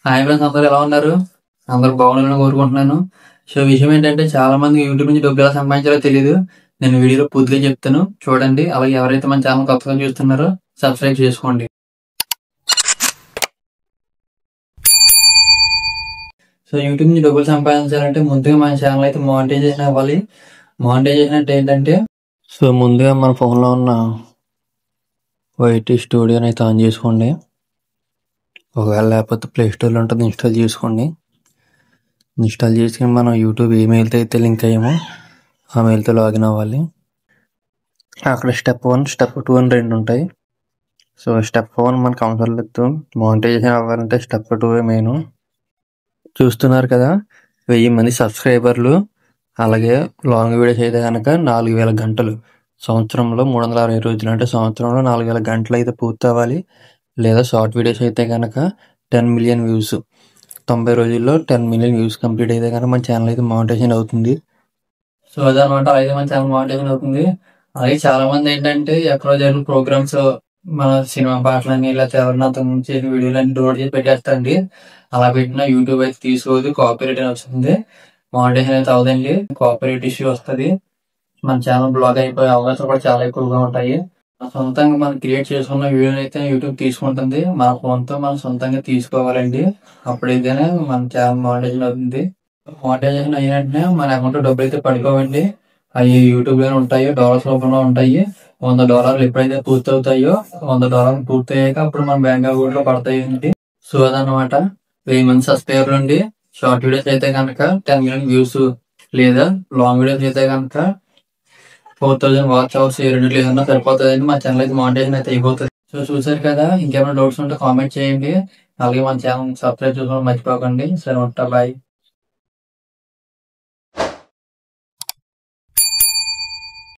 Hi friends, అందరూ ఎలా ఉన్నారు? అందరూ బాగుండాలని కోరుకుంటున్నాను. సో విషయం ఏంటంటే, చాలా మంది యూట్యూబ్ నుంచి డబ్బులు ఎలా సంపాదించాలో తెలియదు. నేను వీడియోలో పూర్తిగా చెప్తాను, చూడండి. అలాగే ఎవరైతే మన ఛానల్ కొత్తగా చూస్తున్నారో సబ్స్క్రైబ్ చేసుకోండి. సో యూట్యూబ్ నుంచి డబ్బులు సంపాదించాలంటే ముందుగా మన ఛానల్ అయితే మానిటైజేషన్ అవ్వాలి. మానిటైజేషన్ అంటే ఏంటంటే, సో ముందుగా మన ఫోన్లో ఉన్న వైటీ స్టూడియోని అయితే ఆన్ చేసుకోండి. ఒకవేళ లేకపోతే ప్లే స్టోర్లో ఉంటుంది, ఇన్స్టాల్ చేసుకోండి. ఇన్స్టాల్ చేసుకుని మనం యూట్యూబ్ ఈమెయిల్తో అయితే లింక్ అయ్యామో ఆ మెయిల్తో లాగిన్ అవ్వాలి. అక్కడ స్టెప్ 1, స్టెప్ 2 అని 2 ఉంటాయి. సో స్టెప్ 1 మనకు అవసరం లేదు. మానిటైజేషన్ అవ్వాలంటే స్టెప్ 2 మెయిన్. చూస్తున్నారు కదా, 1000 మంది సబ్స్క్రైబర్లు. అలాగే లాంగ్ వీడియోస్ అయితే కనుక 4000 గంటలు. సంవత్సరంలో 360 రోజులు, అంటే సంవత్సరంలో 4000 గంటలు అయితే పూర్తి అవ్వాలి. లేదా షార్ట్ వీడియోస్ అయితే కనుక 10 మిలియన్ వ్యూస్. 90 రోజుల్లో 10 మిలియన్ వ్యూస్ కంప్లీట్ అయితే కనుక మన ఛానల్ అయితే మానిటైజేషన్ అవుతుంది. సో అదనమాట, అయితే మన ఛానల్ మానిటైజేషన్ అవుతుంది. అలాగే చాలా మంది ఏంటంటే, ఎక్కడో జరిగిన ప్రోగ్రామ్స్, మన సినిమా పాటలని, లేకపోతే ఎవరినైనా చేసిన వీడియోలన్నీ డౌన్లోడ్ చేసి పెట్టేస్తారండి. అలా పెట్టినా యూట్యూబ్ అయితే తీసుకోదు, కాపీరైట్ అని వస్తుంది. మానిటైజేషన్ అయితే అవదండి, కాపీరైట్ ఇష్యూ వస్తుంది. మన ఛానల్ బ్లాక్ అయిపోయే అవకాశాలు కూడా చాలా ఎక్కువగా ఉంటాయి. సొంతంగా మనం క్రియేట్ చేసుకున్న వీడియోని అయితే యూట్యూబ్ తీసుకుంటుంది. మన ఫోన్తో మనం సొంతంగా తీసుకోవాలండి, అప్పుడైతేనే మన ఛానల్ మానిటైజేషన్ అవుతుంది. మానిటైజేషన్ అయిన వెంటనే మన అకౌంట్లో డబ్బులు అయితే పడుకోవండి. అవి యూట్యూబ్ లోనే ఉంటాయి, డాలర్స్ రూపంలో ఉంటాయి. $100 ఎప్పుడైతే పూర్తి అవుతాయో, $100 పూర్తి అయ్యాక అప్పుడు మన బ్యాంక్ అకౌంట్ లో పడతాయండి. సో అదనమాట, 1000 మంది సబ్స్క్రైబర్లు అండి. షార్ట్ వీడియోస్ అయితే కనుక 10 మిలియన్ వ్యూస్, లేదా లాంగ్ వీడియోస్ అయితే కనుక 4000 వాచ్ అవర్స్, ఈ రెండు ఏదన్నా సరిపోతుందండి. మా ఛానల్ అయితే మానిటైజేషన్ అయితే అయిపోతుంది. సో చూసారు కదా, ఇంకేమైనా డౌట్స్ ఉంటే కామెంట్ చేయండి. అలాగే మన ఛానల్ సబ్స్క్రైబ్ చేసుకోవడం మర్చిపోకండి. సరే ఉంటా, బాయ్.